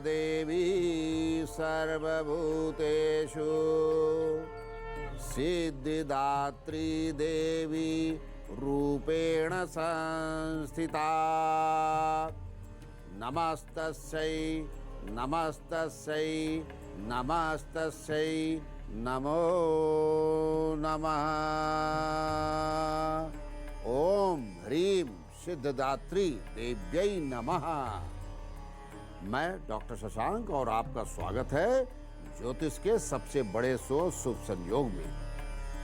देवी सर्वभूतेषु सिद्धिदात्री देवी रूपेण संस्थिता। नमस्तस्यै नमस्तस्यै नमस्तस्यै नमो नमः। ओम ह्रीं सिद्धिदात्री देव्यै नमः। मैं डॉक्टर शशांक और आपका स्वागत है ज्योतिष के सबसे बड़े शुभ संयोग में।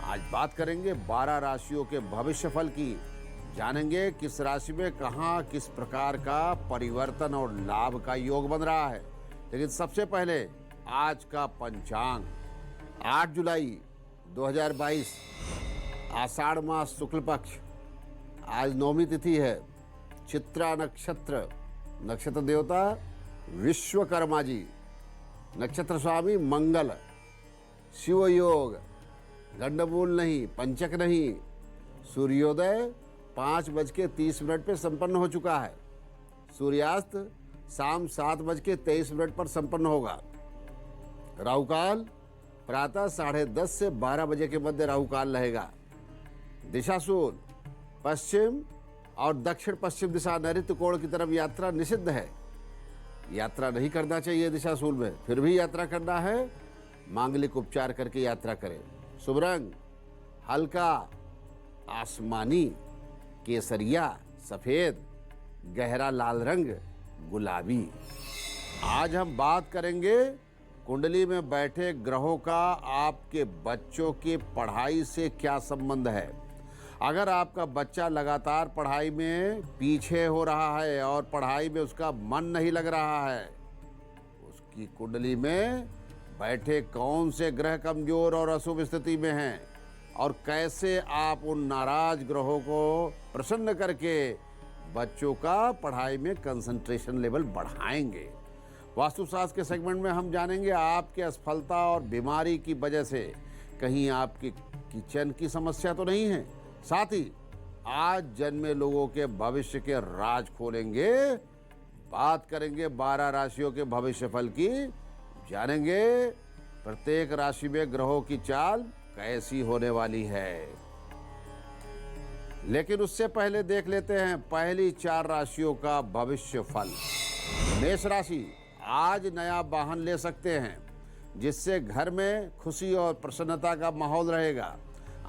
आज बात करेंगे 12 राशियों के भविष्यफल की। जानेंगे किस राशि में कहां किस प्रकार का परिवर्तन और लाभ का योग बन रहा है। लेकिन सबसे पहले आज का पंचांग 8 जुलाई 2022 आषाढ़ मास शुक्ल पक्ष। आज नौमी तिथि है। चित्रा नक्षत्र, नक्षत्र देवता विश्वकर्मा जी, नक्षत्र स्वामी मंगल, शिव योग, गंडमूल नहीं, पंचक नहीं। सूर्योदय 5:30 पे संपन्न हो चुका है। सूर्यास्त शाम 7:23 पर संपन्न होगा। राहुकाल प्रातः 10:30 से 12 बजे के मध्य राहुकाल रहेगा। दिशाशूल पश्चिम और दक्षिण पश्चिम दिशा नैऋत्य कोण की तरफ यात्रा निषिद्ध है। यात्रा नहीं करना चाहिए दिशाशूल में, फिर भी यात्रा करना है, मांगलिक उपचार करके यात्रा करें। शुभ रंग हल्का आसमानी, केसरिया, सफेद, गहरा लाल रंग, गुलाबी। आज हम बात करेंगे कुंडली में बैठे ग्रहों का आपके बच्चों की पढ़ाई से क्या संबंध है। अगर आपका बच्चा लगातार पढ़ाई में पीछे हो रहा है और पढ़ाई में उसका मन नहीं लग रहा है, उसकी कुंडली में बैठे कौन से ग्रह कमजोर और अशुभ स्थिति में हैं और कैसे आप उन नाराज ग्रहों को प्रसन्न करके बच्चों का पढ़ाई में कंसंट्रेशन लेवल बढ़ाएंगे। वास्तुशास्त्र के सेगमेंट में हम जानेंगे आपके असफलता और बीमारी की वजह से कहीं आपकी किचन की समस्या तो नहीं है। साथ ही आज जन्मे लोगों के भविष्य के राज खोलेंगे। बात करेंगे 12 राशियों के भविष्यफल की। जानेंगे प्रत्येक राशि में ग्रहों की चाल कैसी होने वाली है। लेकिन उससे पहले देख लेते हैं पहली 4 राशियों का भविष्यफल। मेष राशि, आज नया वाहन ले सकते हैं जिससे घर में खुशी और प्रसन्नता का माहौल रहेगा।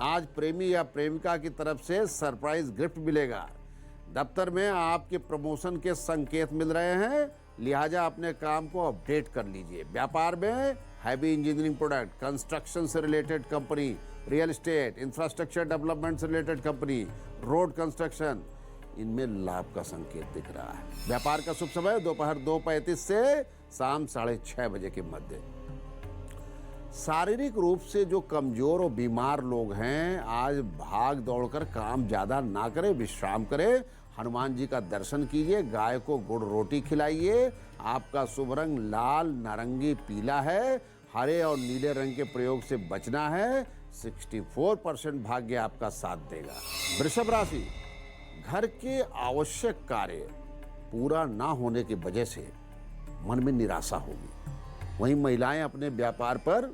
आज प्रेमी या प्रेमिका की तरफ से सरप्राइज गिफ्ट मिलेगा। दफ्तर में आपके प्रमोशन के संकेत मिल रहे हैं, लिहाजा अपने काम को अपडेट कर लीजिए। व्यापार में हैवी इंजीनियरिंग प्रोडक्ट, कंस्ट्रक्शन से related company, real estate, infrastructure development से रिलेटेड कंपनी, रोड कंस्ट्रक्शन, इनमें लाभ का संकेत दिख रहा है। व्यापार का शुभ समय दोपहर 2:35 से शाम 6:30 बजे के मध्य। शारीरिक रूप से जो कमजोर और बीमार लोग हैं, आज भाग दौड़कर काम ज़्यादा ना करें, विश्राम करें। हनुमान जी का दर्शन कीजिए, गाय को गुड़ रोटी खिलाइए। आपका शुभ रंग लाल, नारंगी, पीला है। हरे और नीले रंग के प्रयोग से बचना है। 64% भाग्य आपका साथ देगा। वृषभ राशि, घर के आवश्यक कार्य पूरा ना होने की वजह से मन में निराशा होगी। वहीं महिलाएं अपने व्यापार पर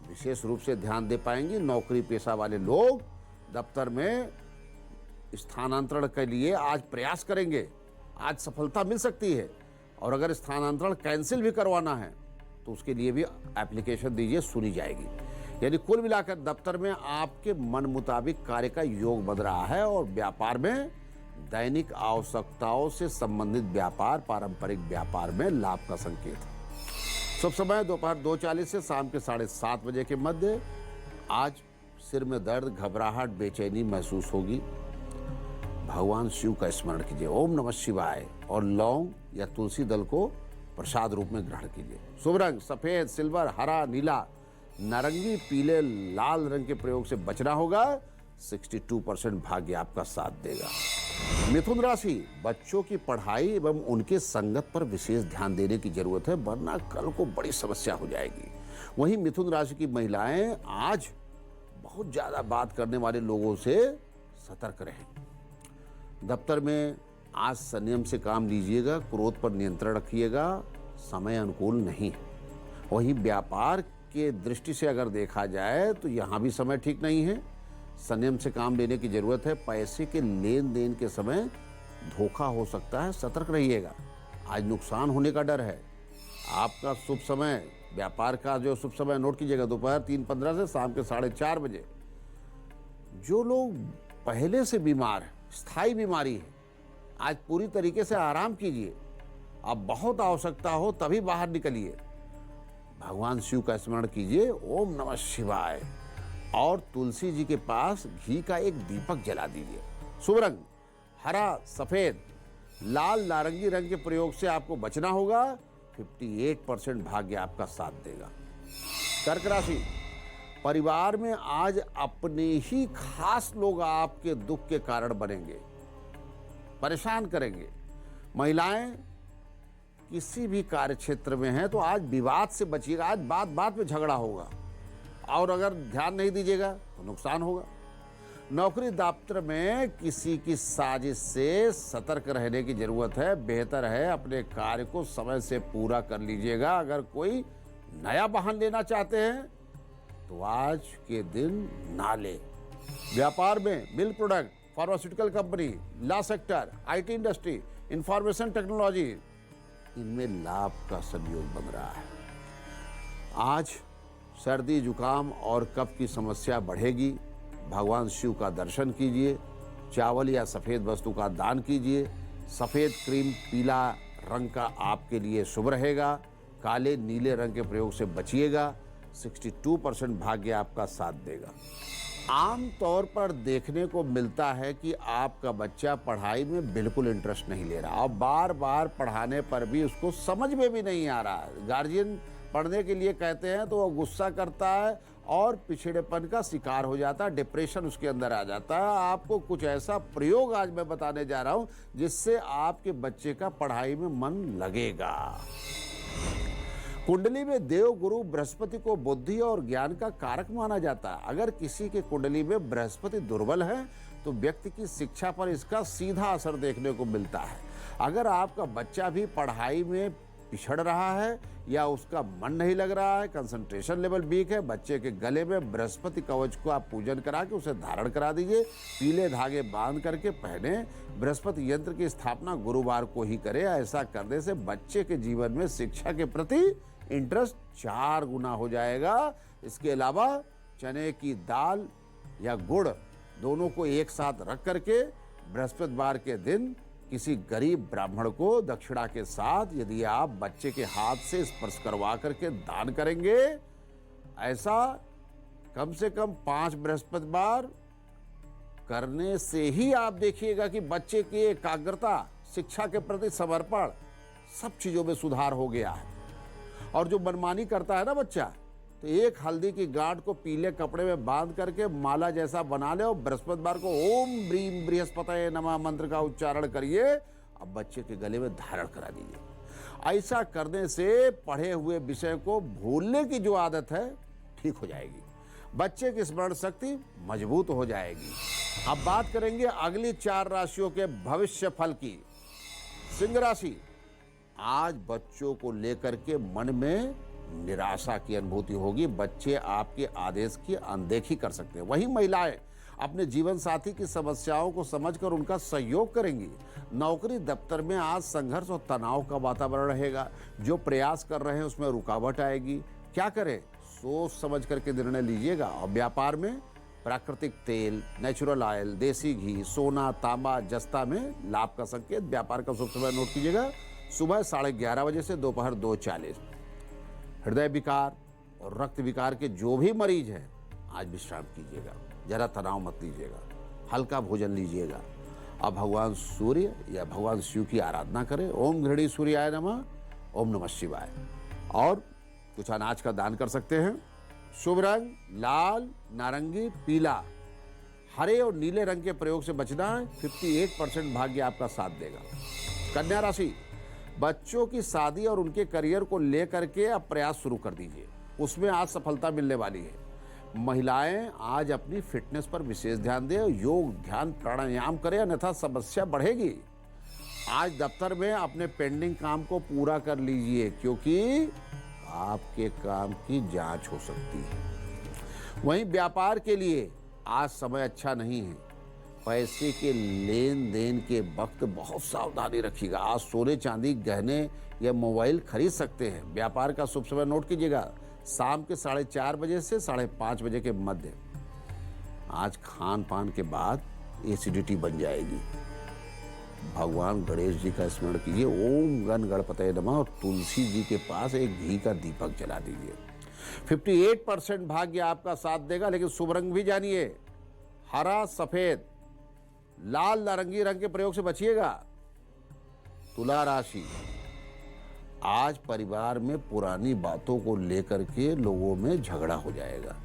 विशेष रूप से ध्यान दे पाएंगी। नौकरी पेशा वाले लोग दफ्तर में स्थानांतरण के लिए आज प्रयास करेंगे। आज सफलता मिल सकती है और अगर स्थानांतरण कैंसिल भी करवाना है तो उसके लिए भी एप्लीकेशन दीजिए, सुनी जाएगी। यानी कुल मिलाकर दफ्तर में आपके मन मुताबिक कार्य का योग बन रहा है और व्यापार में दैनिक आवश्यकताओं से संबंधित व्यापार, पारंपरिक व्यापार में लाभ का संकेत है। शुभ समय दोपहर 2:40 से शाम के 7:30 बजे के मध्य। आज सिर में दर्द, घबराहट, बेचैनी महसूस होगी। भगवान शिव का स्मरण कीजिए, ओम नमः शिवाय, और लौंग या तुलसी दल को प्रसाद रूप में ग्रहण कीजिए। शुभ रंग सफेद, सिल्वर, हरा, नीला, नारंगी, पीले, लाल रंग के प्रयोग से बचना होगा। 62% भाग्य आपका साथ देगा। मिथुन राशि, बच्चों की पढ़ाई एवं उनके संगत पर विशेष ध्यान देने की जरूरत है, वरना कल को बड़ी समस्या हो जाएगी। वहीं मिथुन राशि की महिलाएं आज बहुत ज्यादा बात करने वाले लोगों से सतर्क रहें। दफ्तर में आज संयम से काम लीजिएगा, क्रोध पर नियंत्रण रखिएगा। समय अनुकूल नहीं है। वहीं व्यापार के दृष्टि से अगर देखा जाए तो यहाँ भी समय ठीक नहीं है। संयम से काम लेने की जरूरत है। पैसे के लेन देन के समय धोखा हो सकता है, सतर्क रहिएगा। आज नुकसान होने का डर है। आपका शुभ समय, व्यापार का जो शुभ समय नोट कीजिएगा, दोपहर 3:15 से शाम के 4:30 बजे। जो लोग पहले से बीमार हैं, स्थायी बीमारी है, आज पूरी तरीके से आराम कीजिए। अब बहुत आवश्यकता हो तभी बाहर निकलिए। भगवान शिव का स्मरण कीजिए, ओम नमः शिवाय, और तुलसी जी के पास घी का एक दीपक जला दीजिए। शुभ रंग हरा, सफेद, लाल, नारंगी रंग के प्रयोग से आपको बचना होगा। 58% भाग्य आपका साथ देगा। कर्क राशि, परिवार में आज अपने ही खास लोग आपके दुख के कारण बनेंगे, परेशान करेंगे। महिलाएं किसी भी कार्य क्षेत्र में हैं तो आज विवाद से बचिएगा। आज बात बात में झगड़ा होगा और अगर ध्यान नहीं दीजिएगा तो नुकसान होगा। नौकरी दफ्तर में किसी की साजिश से सतर्क रहने की जरूरत है। बेहतर है अपने कार्य को समय से पूरा कर लीजिएगा। अगर कोई नया वाहन लेना चाहते हैं तो आज के दिन ना ले। व्यापार में milk product, pharmaceutical company, law sector, IT industry, information technology, इनमें लाभ का संयोग बन रहा है। आज सर्दी, जुकाम और कफ की समस्या बढ़ेगी। भगवान शिव का दर्शन कीजिए। चावल या सफ़ेद वस्तु का दान कीजिए। सफ़ेद क्रीम, पीला रंग का आपके लिए शुभ रहेगा। काले, नीले रंग के प्रयोग से बचिएगा। 62% भाग्य आपका साथ देगा। आम तौर पर देखने को मिलता है कि आपका बच्चा पढ़ाई में बिल्कुल इंटरेस्ट नहीं ले रहा और बार बार पढ़ाने पर भी उसको समझ में भी नहीं आ रहा है। गार्जियन पढ़ने के लिए कहते हैं तो वो गुस्सा करता है और पिछड़ेपन का शिकार हो जाता है, डिप्रेशन उसके अंदर आ जाता है। आपको कुछ ऐसा प्रयोग आज मैं बताने जा रहा हूं जिससे आपके बच्चे का पढ़ाई में मन लगेगा। कुंडली में देव गुरु बृहस्पति को बुद्धि और ज्ञान का कारक माना जाता है। अगर किसी के कुंडली में बृहस्पति दुर्बल है तो व्यक्ति की शिक्षा पर इसका सीधा असर देखने को मिलता है। अगर आपका बच्चा भी पढ़ाई में पिछड़ रहा है या उसका मन नहीं लग रहा है, कंसंट्रेशन लेवल वीक है, बच्चे के गले में बृहस्पति कवच को आप पूजन करा के उसे धारण करा दीजिए। पीले धागे बांध करके पहने। बृहस्पति यंत्र की स्थापना गुरुवार को ही करें। ऐसा करने से बच्चे के जीवन में शिक्षा के प्रति इंटरेस्ट 4 गुना हो जाएगा। इसके अलावा चने की दाल या गुड़ दोनों को एक साथ रख करके बृहस्पतिवार के दिन किसी गरीब ब्राह्मण को दक्षिणा के साथ यदि आप बच्चे के हाथ से स्पर्श करवा करके दान करेंगे, ऐसा कम से कम 5 बृहस्पतिवार करने से ही आप देखिएगा कि बच्चे की एकाग्रता, शिक्षा के प्रति समर्पण, सब चीजों में सुधार हो गया है। और जो मनमानी करता है ना बच्चा, तो एक हल्दी की गांठ को पीले कपड़े में बांध करके माला जैसा बना ले और बृहस्पतिवार को ओम ब्रीम बृहस्पतये नमः मंत्र का उच्चारण करिए। अब बच्चे के गले में धारण करा दीजिए। ऐसा करने से पढ़े हुए विषय को भूलने की जो आदत है ठीक हो जाएगी। बच्चे की स्मरण शक्ति मजबूत हो जाएगी। अब बात करेंगे अगली 4 राशियों के भविष्य फल की। सिंह राशि, आज बच्चों को लेकर के मन में निराशा की अनुभूति होगी। बच्चे आपके आदेश की अनदेखी कर सकते हैं। वहीं महिलाएं अपने जीवन साथी की समस्याओं को समझकर उनका सहयोग करेंगी। नौकरी दफ्तर में आज संघर्ष और तनाव का वातावरण रहेगा। जो प्रयास कर रहे हैं उसमें रुकावट आएगी। क्या करें, सोच समझ करके निर्णय लीजिएगा। और व्यापार में प्राकृतिक तेल, नेचुरल ऑयल, देसी घी, सोना, तांबा, जस्ता में लाभ का संकेत। व्यापार का शुभ समय नोट कीजिएगा, सुबह 11:30 बजे से दोपहर 2:40। हृदय विकार और रक्त विकार के जो भी मरीज हैं आज विश्राम कीजिएगा, जरा तनाव मत लीजिएगा, हल्का भोजन लीजिएगा। अब भगवान सूर्य या भगवान शिव की आराधना करें। ओम घृणी सूर्याय नमः, ओम नमः शिवाय। और कुछ अनाज का दान कर सकते हैं। शुभ रंग लाल, नारंगी, पीला, हरे और नीले रंग के प्रयोग से बचना है। 58% भाग्य आपका साथ देगा। कन्या राशि, बच्चों की शादी और उनके करियर को लेकर के अब प्रयास शुरू कर दीजिए, उसमें आज सफलता मिलने वाली है। महिलाएं आज अपनी फिटनेस पर विशेष ध्यान दें। योग, ध्यान, प्राणायाम करें, अन्यथा समस्या बढ़ेगी। आज दफ्तर में अपने पेंडिंग काम को पूरा कर लीजिए, क्योंकि आपके काम की जांच हो सकती है। वहीं व्यापार के लिए आज समय अच्छा नहीं है। पैसे के लेन देन के वक्त बहुत सावधानी रखिएगा। आज सोने चांदी गहने या मोबाइल खरीद सकते हैं। व्यापार का शुभ समय नोट कीजिएगा, शाम के 4:30 बजे से 5:30 बजे के मध्य। आज खान पान के बाद एसिडिटी बन जाएगी। भगवान गणेश जी का स्मरण कीजिए, ओम गण गणपतये नमः, और तुलसी जी के पास एक घी का दीपक जला दीजिए। 58% भाग्य आपका साथ देगा, लेकिन शुभ रंग भी जानिए, हरा, सफेद, लाल, नारंगी रंग के प्रयोग से बचिएगा। तुला राशि, आज परिवार में पुरानी बातों को लेकर के लोगों में झगड़ा हो जाएगा।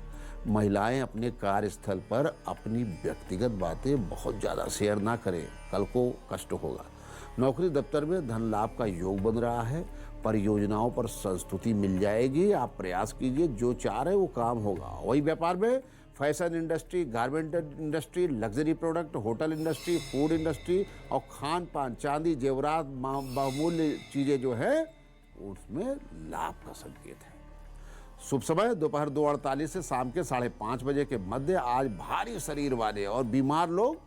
महिलाएं अपने कार्यस्थल पर अपनी व्यक्तिगत बातें बहुत ज़्यादा शेयर ना करें, कल को कष्ट होगा। नौकरी दफ्तर में धन लाभ का योग बन रहा है। परियोजनाओं पर संस्तुति मिल जाएगी। आप प्रयास कीजिए, जो चाह रहे वो काम होगा। वही व्यापार में fashion industry, garment industry, luxury product, hotel industry, food industry और खान पान, चांदी, जेवरात, बहुमूल्य चीज़ें जो है उसमें लाभ का संकेत है। शुभ समय दोपहर 2:48 से शाम के 5:30 बजे के मध्य। आज भारी शरीर वाले और बीमार लोग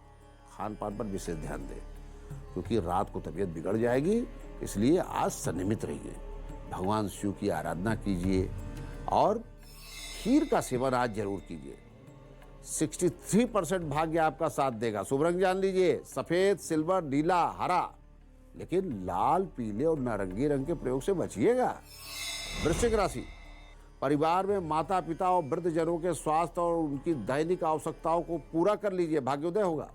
खान पान पर विशेष ध्यान दें, क्योंकि रात को तबीयत बिगड़ जाएगी। इसलिए आज संयमित रहिए। भगवान शिव की आराधना कीजिए और खीर का सेवन आज जरूर कीजिए। 63% भाग्य आपका साथ देगा। शुभ रंग जान लीजिए, सफेद, सिल्वर, नीला, हरा, लेकिन लाल, पीले और नारंगी रंग के प्रयोग से बचिएगा। वृश्चिक राशि, परिवार में माता पिता और वृद्धजनों के स्वास्थ्य और उनकी दैनिक आवश्यकताओं को पूरा कर लीजिए, भाग्योदय होगा।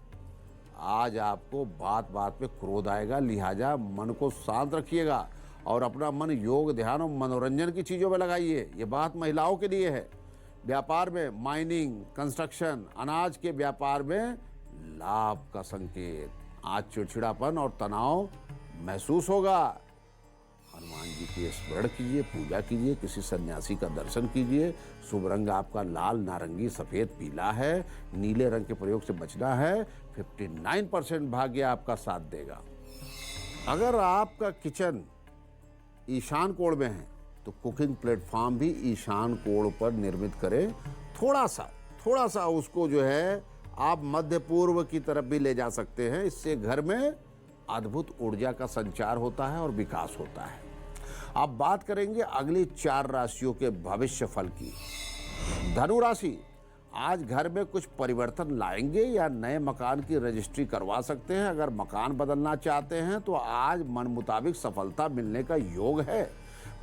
आज आपको बात बात पे क्रोध आएगा, लिहाजा मन को शांत रखिएगा और अपना मन योग, ध्यान और मनोरंजन की चीज़ों में लगाइए। ये बात महिलाओं के लिए है। व्यापार में माइनिंग, कंस्ट्रक्शन, अनाज के व्यापार में लाभ का संकेत। आज चिड़चिड़ापन और तनाव महसूस होगा। हनुमान जी की स्मरण कीजिए, पूजा कीजिए, किसी सन्यासी का दर्शन कीजिए। शुभ रंग आपका लाल, नारंगी, सफेद, पीला है। नीले रंग के प्रयोग से बचना है। 59% भाग्य आपका साथ देगा। अगर आपका किचन ईशान कोण में है तो कुकिंग प्लेटफॉर्म भी ईशान कोण पर निर्मित करें। थोड़ा सा उसको जो है आप मध्य पूर्व की तरफ भी ले जा सकते हैं। इससे घर में अद्भुत ऊर्जा का संचार होता है और विकास होता है। अब बात करेंगे अगली 4 राशियों के भविष्य फल की। धनु राशि, आज घर में कुछ परिवर्तन लाएंगे या नए मकान की रजिस्ट्री करवा सकते हैं। अगर मकान बदलना चाहते हैं तो आज मन मुताबिक सफलता मिलने का योग है।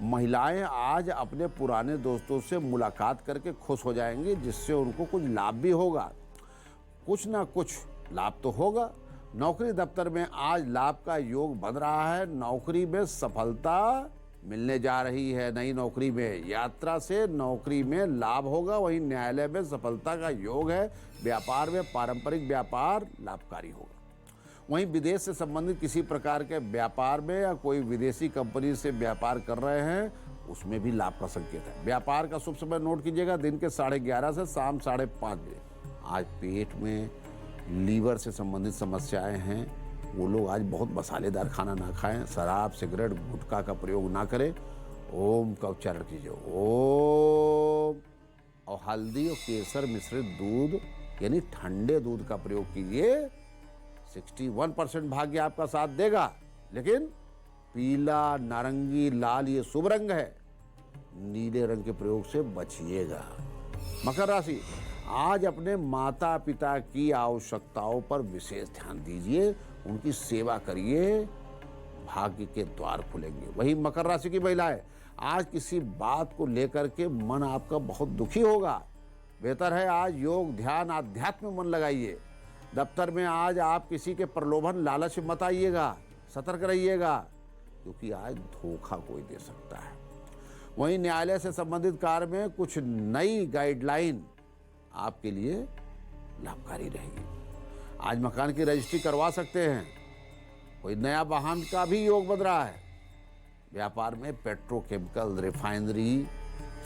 महिलाएं आज अपने पुराने दोस्तों से मुलाकात करके खुश हो जाएंगी, जिससे उनको कुछ लाभ भी होगा। कुछ ना कुछ लाभ तो होगा। नौकरी दफ्तर में आज लाभ का योग बन रहा है। नौकरी में सफलता मिलने जा रही है। नई नौकरी में यात्रा से नौकरी में लाभ होगा। वहीं न्यायालय में सफलता का योग है। व्यापार में पारंपरिक व्यापार लाभकारी होगा। वहीं विदेश से संबंधित किसी प्रकार के व्यापार में या कोई विदेशी कंपनी से व्यापार कर रहे हैं, उसमें भी लाभ का संकेत है। व्यापार का शुभ समय नोट कीजिएगा, दिन के 11:30 से शाम 5:30 बजे। आज पेट में लीवर से संबंधित समस्याएं हैं, वो लोग आज बहुत मसालेदार खाना ना खाएं। शराब, सिगरेट, गुटखा का प्रयोग ना करें। ओम का उच्चारण कीजिए, ओम, और हल्दी और केसर मिश्रित दूध यानी ठंडे दूध का प्रयोग कीजिए। 61% भाग्य आपका साथ देगा, लेकिन पीला, नारंगी, लाल ये शुभ रंग है। नीले रंग के प्रयोग से बचिएगा। मकर राशि, आज अपने माता पिता की आवश्यकताओं पर विशेष ध्यान दीजिए, उनकी सेवा करिए, भाग्य के द्वार खुलेंगे। वही मकर राशि की महिलाएं, आज किसी बात को लेकर के मन आपका बहुत दुखी होगा। बेहतर है आज योग, ध्यान, आध्यात्म में मन लगाइए। दफ्तर में आज आप किसी के प्रलोभन, लालच मत आइएगा, सतर्क रहिएगा, क्योंकि आज धोखा कोई दे सकता है। वहीं न्यायालय से संबंधित कार्य में कुछ नई गाइडलाइन आपके लिए लाभकारी रहेगी। आज मकान की रजिस्ट्री करवा सकते हैं। कोई नया वाहन का भी योग बन रहा है। व्यापार में पेट्रोकेमिकल, रिफाइनरी,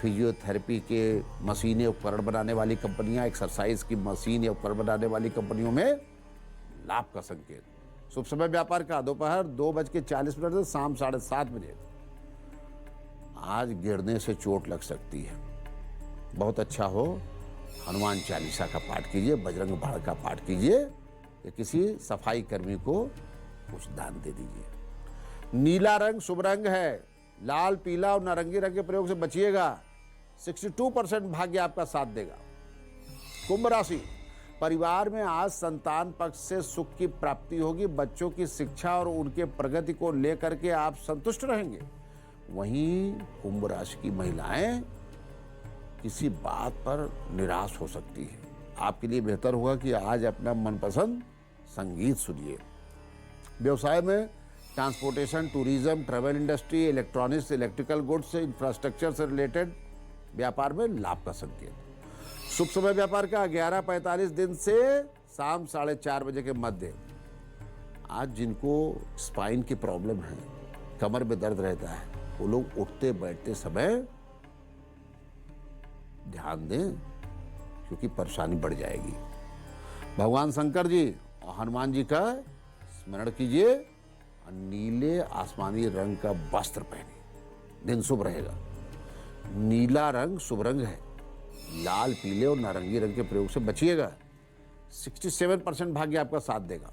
फिजियोथेरेपी के मशीनें, उपकरण बनाने वाली कंपनियां, एक्सरसाइज की मशीन या उपकरण बनाने वाली कंपनियों में लाभ का संकेत। शुभ समय व्यापार का दोपहर 2:40 से शाम 7:30 बजे। आज गिरने से चोट लग सकती है, बहुत अच्छा हो हनुमान चालीसा का पाठ कीजिए, बजरंग बाण का पाठ कीजिए या किसी सफाई कर्मी को कुछ दान दे दीजिए। नीला रंग शुभ रंग है, लाल पीला और नारंगी रंग के प्रयोग से बचिएगा। 62% भाग्य आपका साथ देगा। कुंभ राशि, परिवार में आज संतान पक्ष से सुख की प्राप्ति होगी। बच्चों की शिक्षा और उनके प्रगति को लेकर के आप संतुष्ट रहेंगे। वहीं कुंभ राशि की महिलाएं किसी बात पर निराश हो सकती है। आपके लिए बेहतर होगा कि आज अपना मनपसंद संगीत सुनिए। व्यवसाय में transportation, tourism, travel industry, electronics, electrical goods, infrastructure से रिलेटेड व्यापार में लाभ का संकेत। शुभ समय व्यापार का 11:45 दिन से शाम 4:30 बजे के मध्य। आज जिनको स्पाइन की प्रॉब्लम है, कमर में दर्द रहता है, वो लोग उठते बैठते समय ध्यान दें क्योंकि परेशानी बढ़ जाएगी। भगवान शंकर जी और हनुमान जी का स्मरण कीजिए और नीले आसमानी रंग का वस्त्र पहनिए, दिन शुभ रहेगा। नीला रंग शुभ रंग है, लाल पीले और नारंगी रंग के प्रयोग से बचिएगा। 67% भाग्य आपका साथ देगा।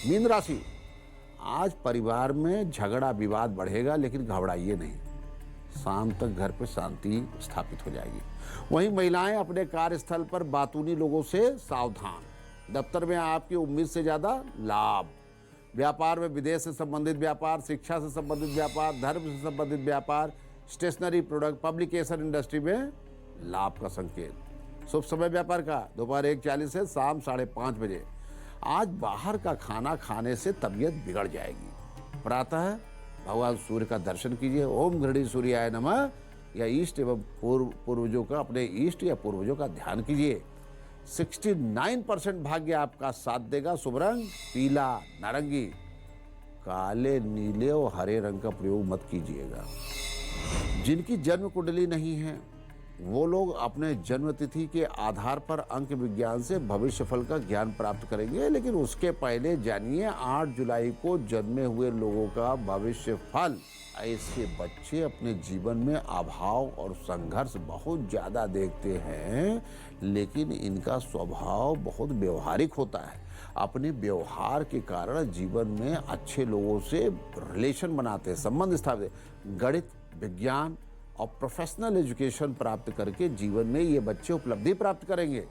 मीन राशि, आज परिवार में झगड़ा विवाद बढ़ेगा लेकिन घबराइए नहीं, शाम तक घर पे शांति स्थापित हो जाएगी। वहीं महिलाएं अपने कार्यस्थल पर बातूनी लोगों से सावधान। दफ्तर में आपकी उम्मीद से ज्यादा लाभ। व्यापार में विदेश से संबंधित व्यापार, शिक्षा से संबंधित व्यापार, धर्म से संबंधित व्यापार, स्टेशनरी प्रोडक्ट, पब्लिकेशन इंडस्ट्री में लाभ का संकेत। शुभ समय व्यापार का दोपहर 1:40 से शाम 5:30 बजे। आज बाहर का खाना खाने से तबीयत बिगड़ जाएगी। प्रातः भगवान सूर्य का दर्शन कीजिए। ओम घृणी सूर्याय नमः या इष्ट एवं पूर्वजों का, अपने इष्ट या पूर्वजों का ध्यान कीजिए। 69% भाग्य आपका साथ देगा। शुभ रंग पीला, नारंगी। काले, नीले और हरे रंग का प्रयोग मत कीजिएगा। जिनकी जन्म कुंडली नहीं है वो लोग अपने जन्म तिथि के आधार पर अंक विज्ञान से भविष्य फल का ज्ञान प्राप्त करेंगे, लेकिन उसके पहले जानिए 8 जुलाई को जन्मे हुए लोगों का भविष्य फल। ऐसे बच्चे अपने जीवन में अभाव और संघर्ष बहुत ज्यादा देखते हैं, लेकिन इनका स्वभाव बहुत व्यवहारिक होता है। अपने व्यवहार के कारण जीवन में अच्छे लोगों से रिलेशन बनाते हैं, संबंध स्थापित। गणित, विज्ञान और प्रोफेशनल एजुकेशन प्राप्त करके जीवन में ये बच्चे उपलब्धि प्राप्त करेंगे।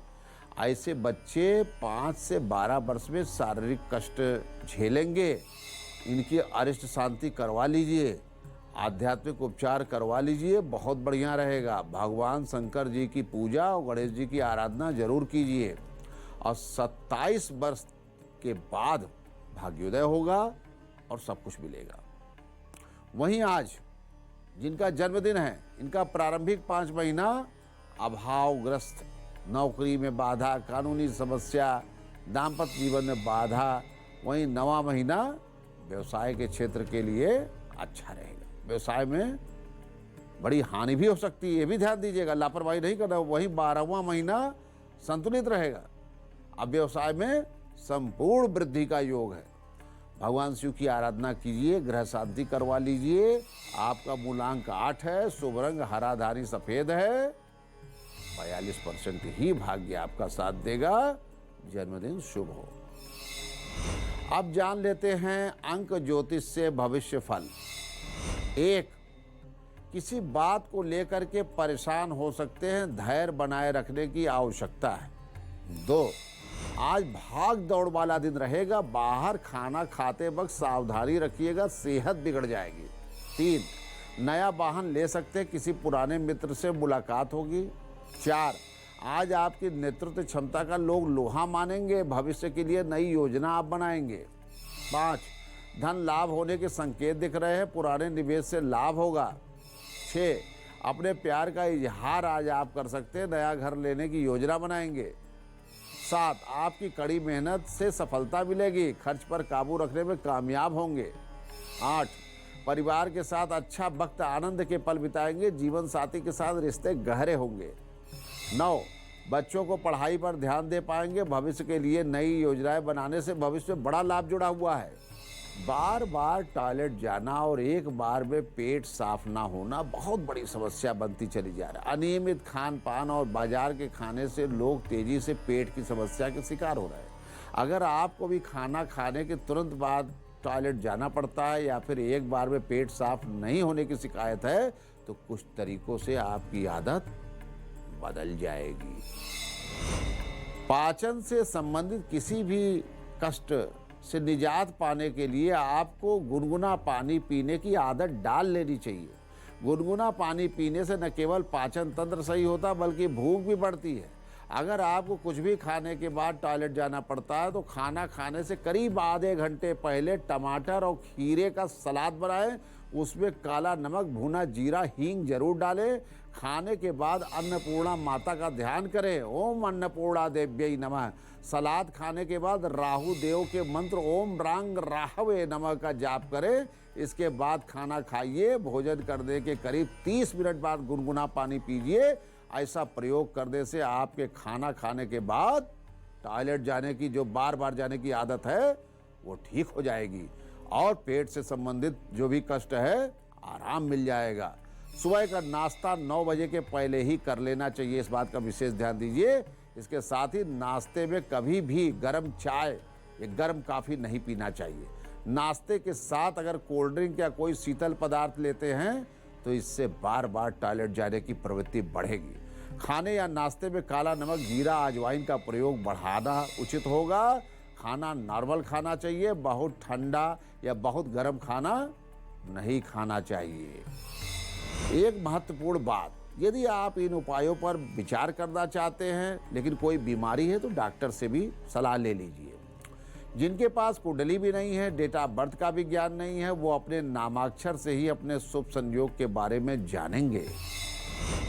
ऐसे बच्चे 5 से 12 वर्ष में शारीरिक कष्ट झेलेंगे। इनकी अरिष्ट शांति करवा लीजिए, आध्यात्मिक उपचार करवा लीजिए, बहुत बढ़िया रहेगा। भगवान शंकर जी की पूजा और गणेश जी की आराधना जरूर कीजिए और 27 वर्ष के बाद भाग्योदय होगा और सब कुछ मिलेगा। वहीं आज जिनका जन्मदिन है, इनका प्रारंभिक 5 महीना अभावग्रस्त, नौकरी में बाधा, कानूनी समस्या, दाम्पत्य जीवन में बाधा। वहीं 9वां महीना व्यवसाय के क्षेत्र के लिए अच्छा रहेगा। व्यवसाय में बड़ी हानि भी हो सकती है, ये भी ध्यान दीजिएगा, लापरवाही नहीं करना। वहीं 12वां महीना संतुलित रहेगा। अब व्यवसाय में संपूर्ण वृद्धि का योग है। भगवान शिव की आराधना कीजिए, ग्रह शांति करवा लीजिए। आपका मूलांक 8 है। शुभ रंग हरा धारी सफेद है। 42% ही भाग्य आपका साथ देगा। जन्मदिन शुभ हो। अब जान लेते हैं अंक ज्योतिष से भविष्य फल। 1, किसी बात को लेकर के परेशान हो सकते हैं, धैर्य बनाए रखने की आवश्यकता है। 2, आज भाग दौड़ वाला दिन रहेगा, बाहर खाना खाते वक्त सावधानी रखिएगा, सेहत बिगड़ जाएगी। 3, नया वाहन ले सकते हैं, किसी पुराने मित्र से मुलाकात होगी। 4, आज आपकी नेतृत्व क्षमता का लोग लोहा मानेंगे, भविष्य के लिए नई योजना आप बनाएंगे। 5, धन लाभ होने के संकेत दिख रहे हैं, पुराने निवेश से लाभ होगा। 6, अपने प्यार का इजहार आज आप कर सकते हैं, नया घर लेने की योजना बनाएंगे। 7, आपकी कड़ी मेहनत से सफलता मिलेगी, खर्च पर काबू रखने में कामयाब होंगे। 8, परिवार के साथ अच्छा वक्त, आनंद के पल बिताएंगे, जीवन साथी के साथ रिश्ते गहरे होंगे। 9, बच्चों को पढ़ाई पर ध्यान दे पाएंगे। भविष्य के लिए नई योजनाएं बनाने से भविष्य में बड़ा लाभ जुड़ा हुआ है। बार बार टॉयलेट जाना और एक बार में पेट साफ ना होना बहुत बड़ी समस्या बनती चली जा रही है। अनियमित खान पान और बाजार के खाने से लोग तेजी से पेट की समस्या के शिकार हो रहे हैं। अगर आपको भी खाना खाने के तुरंत बाद टॉयलेट जाना पड़ता है या फिर एक बार में पेट साफ नहीं होने की शिकायत है, तो कुछ तरीकों से आपकी आदत बदल जाएगी। पाचन से संबंधित किसी भी कष्ट से निजात पाने के लिए आपको गुनगुना पानी पीने की आदत डाल लेनी चाहिए। गुनगुना पानी पीने से न केवल पाचन तंत्र सही होता बल्कि भूख भी बढ़ती है। अगर आपको कुछ भी खाने के बाद टॉयलेट जाना पड़ता है तो खाना खाने से करीब आधे घंटे पहले टमाटर और खीरे का सलाद बनाएं, उसमें काला नमक, भुना जीरा, हींग जरूर डालें। खाने के बाद अन्नपूर्णा माता का ध्यान करें, ओम अन्नपूर्णा देव्यै नमः। सलाद खाने के बाद राहु देव के मंत्र ओम रांग राहवे नमः का जाप करें। इसके बाद खाना खाइए। भोजन करने के करीब 30 मिनट बाद गुनगुना पानी पीजिए। ऐसा प्रयोग करने से आपके खाना खाने के बाद टॉयलेट जाने की जो बार बार जाने की आदत है वो ठीक हो जाएगी और पेट से संबंधित जो भी कष्ट है आराम मिल जाएगा। सुबह का नाश्ता 9 बजे के पहले ही कर लेना चाहिए, इस बात का विशेष ध्यान दीजिए। इसके साथ ही नाश्ते में कभी भी गर्म चाय या गर्म कॉफ़ी नहीं पीना चाहिए। नाश्ते के साथ अगर कोल्ड ड्रिंक या कोई शीतल पदार्थ लेते हैं तो इससे बार बार टॉयलेट जाने की प्रवृत्ति बढ़ेगी। खाने या नाश्ते में काला नमक, जीरा, अजवाइन का प्रयोग बढ़ाना उचित होगा। खाना नॉर्मल खाना चाहिए, बहुत ठंडा या बहुत गर्म खाना नहीं खाना चाहिए। एक महत्वपूर्ण बात, यदि आप इन उपायों पर विचार करना चाहते हैं लेकिन कोई बीमारी है तो डॉक्टर से भी सलाह ले लीजिए। जिनके पास कुंडली भी नहीं है, डेट ऑफ बर्थ का भी ज्ञान नहीं है, वो अपने नामाक्षर से ही अपने शुभ संयोग के बारे में जानेंगे।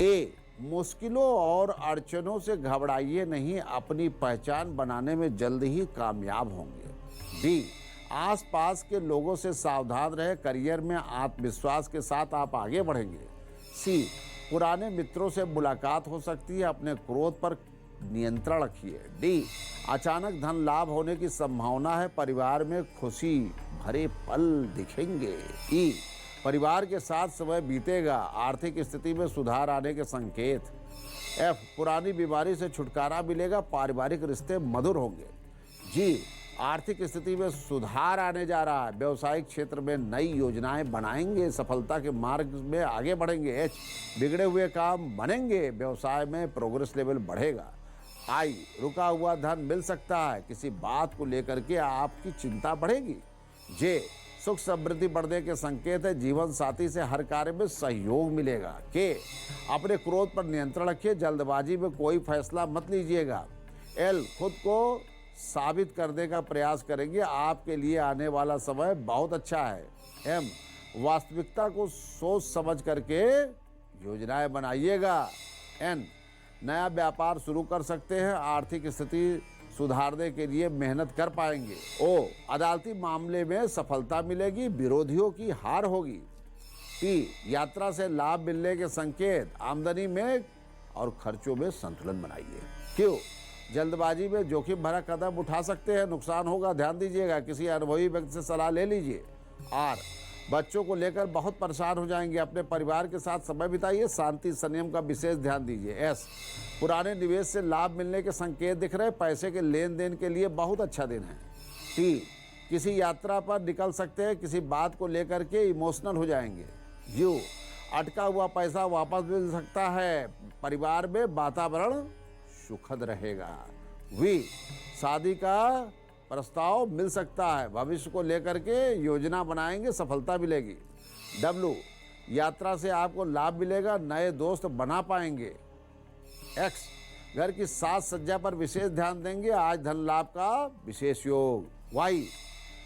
ए, मुश्किलों और अड़चनों से घबराइए नहीं, अपनी पहचान बनाने में जल्द ही कामयाब होंगे। बी, आसपास के लोगों से सावधान रहे, करियर में आत्मविश्वास के साथ आप आगे बढ़ेंगे। सी, पुराने मित्रों से मुलाकात हो सकती है, अपने क्रोध पर नियंत्रण रखिए। डी, अचानक धन लाभ होने की संभावना है, परिवार में खुशी भरे पल दिखेंगे। ई, परिवार के साथ समय बीतेगा, आर्थिक स्थिति में सुधार आने के संकेत। एफ, पुरानी बीमारी से छुटकारा मिलेगा, पारिवारिक रिश्ते मधुर होंगे। जी, आर्थिक स्थिति में सुधार आने जा रहा है, व्यवसायिक क्षेत्र में नई योजनाएं बनाएंगे, सफलता के मार्ग में आगे बढ़ेंगे। एच, बिगड़े हुए काम बनेंगे, व्यवसाय में प्रोग्रेस लेवल बढ़ेगा। आई, रुका हुआ धन मिल सकता है, किसी बात को लेकर के आपकी चिंता बढ़ेगी। जे, सुख समृद्धि बढ़ने के संकेत है, जीवन साथी से हर कार्य में सहयोग मिलेगा। के, अपने क्रोध पर नियंत्रण रखिए, जल्दबाजी में कोई फैसला मत लीजिएगा। एल, खुद को साबित करने का प्रयास करेंगे, आपके लिए आने वाला समय बहुत अच्छा है। एम, वास्तविकता को सोच समझ करके योजनाएं बनाइएगा। एन, नया व्यापार शुरू कर सकते हैं, आर्थिक स्थिति सुधारने के लिए मेहनत कर पाएंगे। ओ, अदालती मामले में सफलता मिलेगी, विरोधियों की हार होगी। टी, यात्रा से लाभ मिलने के संकेत, आमदनी में और खर्चों में संतुलन बनाइए। क्यों, जल्दबाजी में जोखिम भरा कदम उठा सकते हैं, नुकसान होगा, ध्यान दीजिएगा, किसी अनुभवी व्यक्ति से सलाह ले लीजिए। आर, बच्चों को लेकर बहुत परेशान हो जाएंगे, अपने परिवार के साथ समय बिताइए, शांति संयम का विशेष ध्यान दीजिए। एस, पुराने निवेश से लाभ मिलने के संकेत दिख रहे, पैसे के लेन देन के लिए बहुत अच्छा दिन है। टी, किसी यात्रा पर निकल सकते हैं, किसी बात को लेकर के इमोशनल हो जाएंगे। यू, अटका हुआ पैसा वापस मिल सकता है, परिवार में वातावरण सुखद रहेगा। वी, शादी का प्रस्ताव मिल सकता है, भविष्य को लेकर के योजना बनाएंगे, सफलता मिलेगी। डब्ल्यू, यात्रा से आपको लाभ मिलेगा, नए दोस्त बना पाएंगे। एक्स, घर की साज सज्जा पर विशेष ध्यान देंगे, आज धन लाभ का विशेष योग। वाई,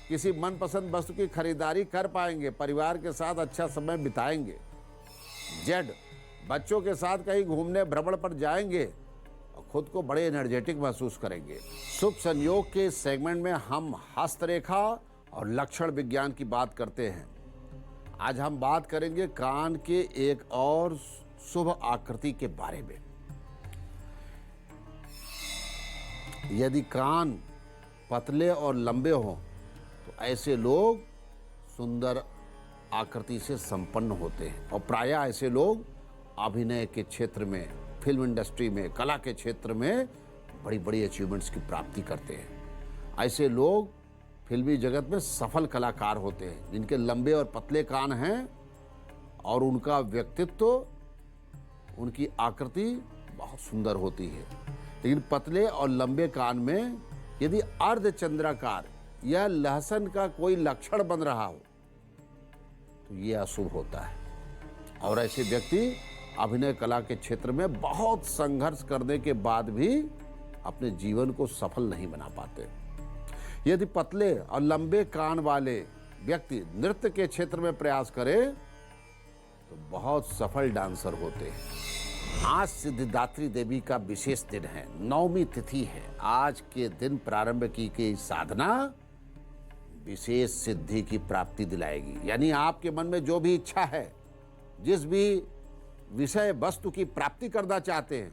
किसी मनपसंद वस्तु की खरीदारी कर पाएंगे, परिवार के साथ अच्छा समय बिताएंगे। जेड, बच्चों के साथ कहीं घूमने भ्रमण पर जाएंगे और खुद को बड़े एनर्जेटिक महसूस करेंगे। शुभ संयोग के इस सेगमेंट में हम हस्तरेखा और लक्षण विज्ञान की बात करते हैं। आज हम बात करेंगे कान के एक और शुभ आकृति के बारे में। यदि कान पतले और लंबे हों तो ऐसे लोग सुंदर आकृति से संपन्न होते हैं और प्रायः ऐसे लोग अभिनय के क्षेत्र में, फिल्म इंडस्ट्री में, कला के क्षेत्र में बड़ी बड़ी अचीवमेंट्स की प्राप्ति करते हैं। ऐसे लोग फिल्मी जगत में सफल कलाकार होते हैं जिनके लंबे और पतले कान हैं और उनका व्यक्तित्व, उनकी आकृति बहुत सुंदर होती है। लेकिन पतले और लंबे कान में यदि अर्धचंद्राकार या लहसन का कोई लक्षण बन रहा हो तो ये अशुभ होता है और ऐसे व्यक्ति अभिनय कला के क्षेत्र में बहुत संघर्ष करने के बाद भी अपने जीवन को सफल नहीं बना पाते। यदि पतले और लंबे कान वाले व्यक्ति नृत्य के क्षेत्र में प्रयास करें तो बहुत सफल डांसर होते हैं। आज सिद्धिदात्री देवी का विशेष दिन है, 9वीं तिथि है। आज के दिन प्रारंभ की गई साधना विशेष सिद्धि की प्राप्ति दिलाएगी। यानी आपके मन में जो भी इच्छा है, जिस भी विषय वस्तु की प्राप्ति करना चाहते हैं,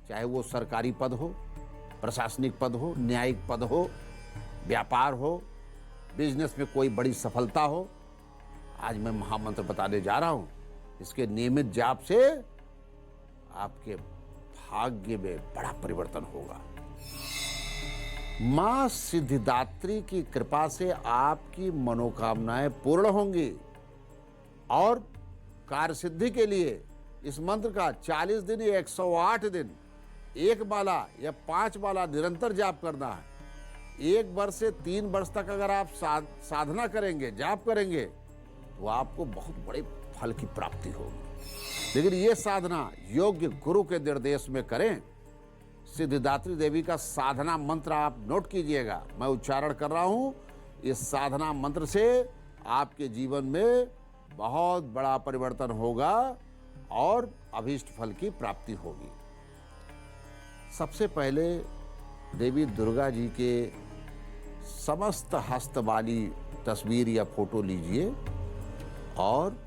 चाहे वो सरकारी पद हो, प्रशासनिक पद हो, न्यायिक पद हो, व्यापार हो, बिजनेस में कोई बड़ी सफलता हो, आज मैं महामंत्र बताने जा रहा हूं। इसके नियमित जाप से आपके भाग्य में बड़ा परिवर्तन होगा। मां सिद्धिदात्री की कृपा से आपकी मनोकामनाएं पूर्ण होंगी और कार्य सिद्धि के लिए इस मंत्र का 40 दिन या 108 दिन एक माला या 5 माला निरंतर जाप करना है। 1 वर्ष से 3 वर्ष तक अगर आप साधना करेंगे, जाप करेंगे, तो आपको बहुत बड़े फल की प्राप्ति होगी। लेकिन ये साधना योग्य गुरु के निर्देश में करें। सिद्धिदात्री देवी का साधना मंत्र आप नोट कीजिएगा, मैं उच्चारण कर रहा हूं। इस साधना मंत्र से आपके जीवन में बहुत बड़ा परिवर्तन होगा और अभीष्ट फल की प्राप्ति होगी। सबसे पहले देवी दुर्गा जी के समस्त हस्त वाली तस्वीर या फोटो लीजिए और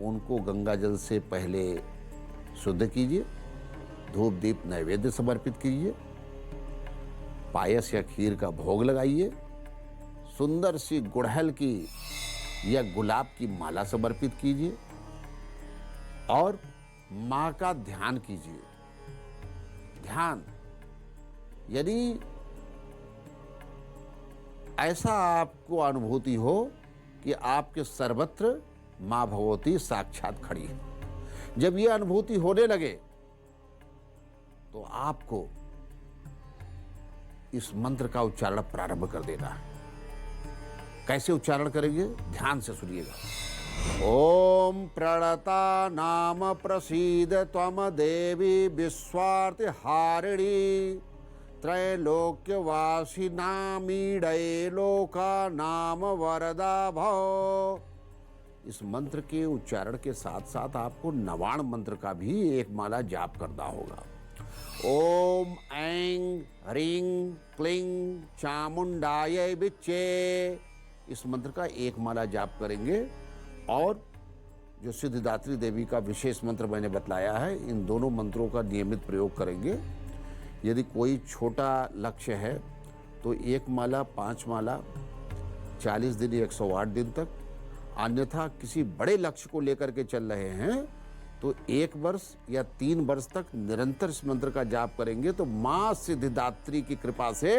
उनको गंगा जल से पहले शुद्ध कीजिए, धूप दीप नैवेद्य समर्पित कीजिए, पायस या खीर का भोग लगाइए, सुंदर सी गुड़हल की या गुलाब की माला समर्पित कीजिए और मां का ध्यान कीजिए। ध्यान यदि ऐसा आपको अनुभूति हो कि आपके सर्वत्र मां भगवती साक्षात खड़ी है। जब यह अनुभूति होने लगे तो आपको इस मंत्र का उच्चारण प्रारंभ कर देना है। कैसे उच्चारण करेंगे, ध्यान से सुनिएगा। ओम प्रणता नाम प्रसीद त्वम देवी विश्वार्थ हारिणी त्रैलोक्यवासी नामीडे लोका नाम वरदा भव। इस मंत्र के उच्चारण के साथ साथ आपको नवाण मंत्र का भी एक माला जाप करना होगा। ओम ऐं ह्रीं क्लीं चामुंडायै विच्चे, इस मंत्र का एक माला जाप करेंगे और जो सिद्धिदात्री देवी का विशेष मंत्र मैंने बतलाया है, इन दोनों मंत्रों का नियमित प्रयोग करेंगे। यदि कोई छोटा लक्ष्य है तो 1 माला 5 माला 40 दिन या 108 दिन तक, अन्यथा किसी बड़े लक्ष्य को लेकर के चल रहे हैं तो 1 वर्ष या 3 वर्ष तक निरंतर इस मंत्र का जाप करेंगे तो मां सिद्धिदात्री की कृपा से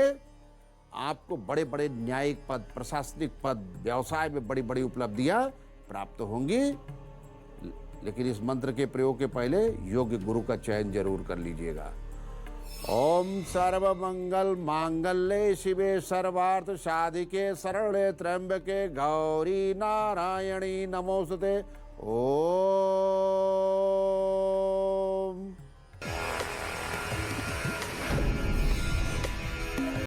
आपको बड़े बड़े न्यायिक पद, प्रशासनिक पद, व्यवसाय में बड़ी बड़ी उपलब्धियां प्राप्त होंगी। लेकिन इस मंत्र के प्रयोग के पहले योग्य गुरु का चयन जरूर कर लीजिएगा। ओम सर्वमंगल मांगल्ये शिवे सर्वार्थ साधिके, शरण्ये त्र्यंबके गौरी नारायणी नमोस्तुते। ओम